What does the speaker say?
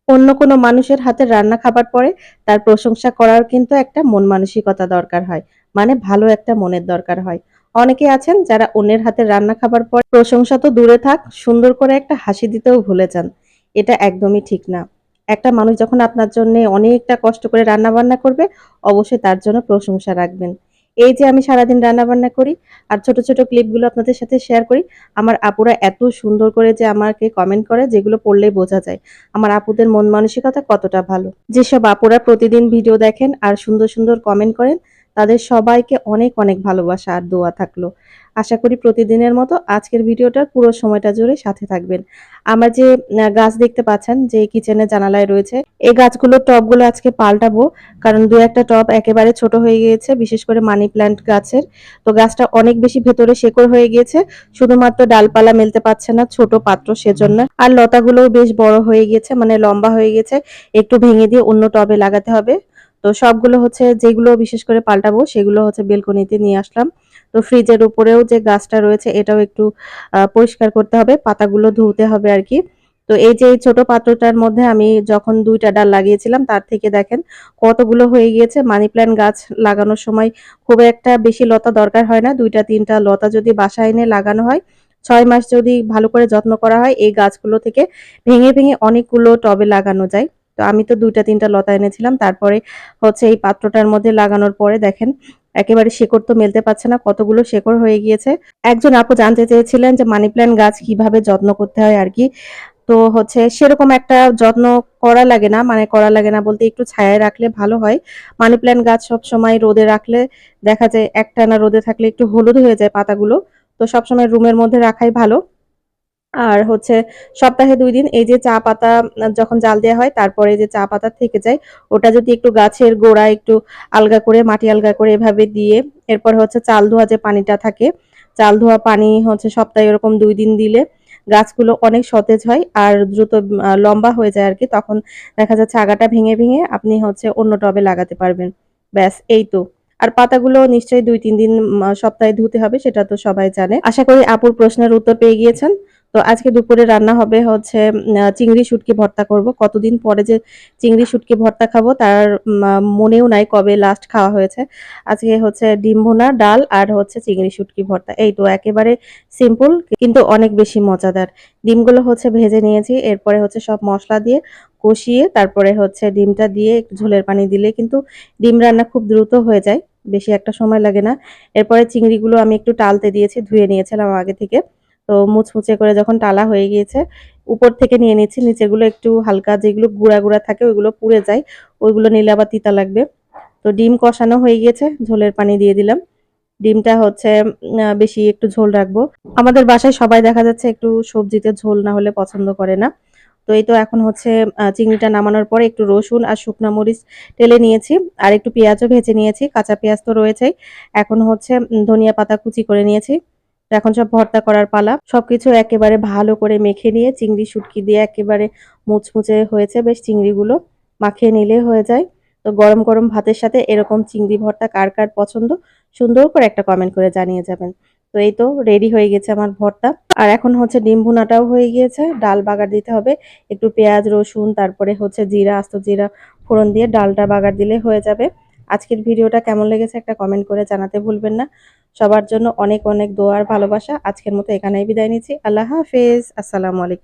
অন্য কোনো মানুষের হাতের রান্না খাবার পরে তার প্রশংসা করার কিন্তু একটা মন মানসিকতা দরকার হয়। মানে ভালো একটা মনের দরকার হয়। অনেকে আছেন যারা অন্যের হাতের রান্না খাবার পর প্রশংসা তো দূরে থাক, সুন্দর করে একটা হাসি দিতেও ভুলে যান। এটা একদমই ঠিক না। একটা মানুষ যখন আপনার জন্যে অনেকটা কষ্ট করে রান্না-বান্না করবে, অবশ্যই তার জন্য প্রশংসা রাখবেন। এই যে আমি সারাদিন রান্না-বান্না করি আর ছোট, ছোট ক্লিপগুলো আপনাদের সাথে শেয়ার করি, আমার আপুরা এত সুন্দর করে যে আমাকে কমেন্ট করে যেগুলো পড়লেই বোঝা যায়। আমার আপুদের মন মানসিকতা কতটা ভালো। যেসব আপুরা প্রতিদিন ভিডিও দেখেন আর সুন্দর, সুন্দর কমেন্ট করেন, তাদের সবাইকে অনেক, অনেক ভালোবাসা আর দোয়া থাকলো। আশা করি প্রতিদিনের মতো আজকের ভিডিওটার পুরো সময়টা জুড়ে সাথে থাকবেন। আমার যে গাছ দেখতে পাচ্ছেন যে কিচেনের জানালায় রয়েছে, এই গাছগুলোর টবগুলো আজকে পাল্টাবো। কারণ ২-১ টা টব একেবারে ছোট হয়ে গিয়েছে, বিশেষ করে মানি প্ল্যান্ট গাছের। তো গাছটা অনেক বেশি ভেতরে শেকড় হয়ে গিয়েছে। শুধুমাত্র ডালপালা মেলতে পারছে না, ছোট পাত্র সেজন্য। আর লতাগুলোও বেশ বড় হয়ে গিয়েছে, মানে লম্বা হয়ে গেছে। একটু ভেঙে দিয়ে অন্য টবে লাগাতে হবে। তো সবগুলো হচ্ছে যেগুলো বিশেষ করে পাল্টাবো সেগুলো হচ্ছে বেলকনিতে নিয়ে আসলাম। তো ফ্রিজের উপরেও যে গাছটা রয়েছে এটাও একটু পরিষ্কার করতে হবে, পাতাগুলো ধুতে হবে আরকি। তো এই যে এই ছোট পাত্রটার মধ্যে আমি যখন ২ টা ডাল লাগিয়েছিলাম তার থেকে দেখেন কতগুলো হয়ে গিয়েছে। মানি প্ল্যান্ট গাছ লাগানোর সময় খুব একটা বেশি লতা দরকার হয় না। ২ টা ৩ টা লতা যদি বাসায় এনে লাগানো হয়, ৬ মাস যদি ভালো করে যত্ন করা হয় এই গাছগুলো থেকে ভেঙে, ভেঙে অনেকগুলো টবে লাগানো যায়। তো আমি তো ২ টা ৩ টা লতা এনেছিলাম। তারপরে হচ্ছে এই পাত্রটার মধ্যে লাগানোর পরে দেখেন একেবারে শিকড় তো মেলতে পারছে না, কতগুলো শেকড় হয়ে গিয়েছে। একজন আপু জানতে চেয়েছিলেন যে মানি প্ল্যান্ট গাছ কিভাবে যত্ন করতে হয় আরকি। তো হচ্ছে সেরকম একটা যত্ন করা লাগে না। মানে করা লাগে না বলতে একটু ছায়ায় রাখলে ভালো হয়। মানি প্ল্যান্ট গাছ সবসময় রোদে রাখলে দেখা যায় একটানা রোদে থাকলে একটু হলুদ হয়ে যায় পাতাগুলো। তো সবসময় রুমের মধ্যে রাখাই ভালো। আর হচ্ছে সপ্তাহে ২ দিন এই যে চা পাতা যখন জাল দেয়া হয় তারপরে যে চা পাতা থেকে যায় ওটা যদি একটু গাছের গোড়ায় একটু আলগা করে মাটি আলগা করে এভাবে দিয়ে এরপর হচ্ছে চাল ধোয়া যে পানিটা থাকে, চাল ধোয়া পানি হচ্ছে সপ্তাহে এরকম ২ দিন দিলে গাছগুলো অনেক সতেজ হয় আর দ্রুত লম্বা হয়ে যায় আরকি। তখন দেখা যাচ্ছে আগাটা ভেঙে, ভেঙে আপনি হচ্ছে অন্য টবে লাগাতে পারবেন। ব্যাস এই তো। আর পাতাগুলো নিশ্চয়ই ২-৩ দিন সপ্তাহে ধুতে হবে সেটা তো সবাই জানে। আশা করি আপুর প্রশ্নের উত্তর পেয়ে গিয়েছেন। তো আজকে দুপুরে রান্না হবে হচ্ছে চিংড়ি শুটকি ভর্তা করব। কতদিন পরে যে চিংড়ি শুটকি ভর্তা খাবো তার মনেও নাই কবে লাস্ট খাওয়া হয়েছে। আজকে হচ্ছে ডিম ভুনা, ডাল আর হচ্ছে চিংড়ি শুটকি ভর্তা। এই তো একেবারে সিম্পল কিন্তু অনেক বেশি মজাদার। ডিমগুলো হচ্ছে ভেজে নিয়েছি। এরপরে হচ্ছে সব মসলা দিয়ে কষিয়ে তারপরে হচ্ছে ডিমটা দিয়ে একটু ঝোলের পানি দিলে কিন্তু ডিম রান্না খুব দ্রুত হয়ে যায়। বেশি একটা সময় লাগে না। এরপরে চিংড়িগুলো আমি একটু টালতে দিয়েছি, ধুয়ে নিয়েছিলাম আগে থেকে। তো মুচমুচে করে যখন টালা হয়ে গিয়েছে, উপর থেকে নিয়ে নিচ্ছি। নিচেরগুলো একটু হালকা যেগুলো গুঁড়া, গুঁড়া থাকে ওইগুলো পুড়ে যায়। ওইগুলো নিলে আবার তিতা লাগবে। তো ডিম কষানো হয়ে গিয়েছে, ঝোলের পানি দিয়ে দিলাম। ডিমটা হচ্ছে বেশি একটু ঝোল রাখবো। আমাদের বাসায় সবাই দেখা যাচ্ছে একটু সবজিতে ঝোল না হলে পছন্দ করে না। তো এই তো এখন হচ্ছে চিংড়িটা নামানোর পরে একটু রসুন আর শুকনা মরিচ টেলে নিয়েছি। আর একটু পেঁয়াজও ভেজে নিয়েছি। কাঁচা পেঁয়াজ তো রয়েছেই। এখন হচ্ছে ধনিয়া পাতা কুচি করে নিয়েছি। তো এখন সব ভর্তা করার পালা। সবকিছু একেবারে ভালো করে মেখে নিয়ে চিংড়ি শুটকি দিয়ে একেবারে মুচমুচে হয়েছে বেশ চিংড়িগুলো। মাখিয়ে নিলেই হয়ে যায়। তো গরম, গরম ভাতের সাথে এরকম চিংড়ি ভর্তা কার, কার পছন্দ? সুন্দর করে একটা কমেন্ট করে জানিয়ে যাবেন। তো এই তো রেডি হয়ে গেছে আমার ভর্তা। আর এখন হচ্ছে ডিম ভুনাটাও হয়ে গিয়েছে। ডাল বাগার দিতে হবে। একটু পেঁয়াজ, রসুন তারপরে হচ্ছে জিরা, আস্ত জিরা ফোড়ন দিয়ে ডালটা বাগার দিলে হয়ে যাবে। আজকের ভিডিওটা কেমন লেগেছে একটা কমেন্ট করে জানাতে ভুলবেন না। সবার জন্য অনেক, অনেক দোয়া আর ভালোবাসা। আজকের মতো এখানেই বিদায় নিচ্ছি। আল্লাহ হাফেজ। আসসালামু আলাইকুম।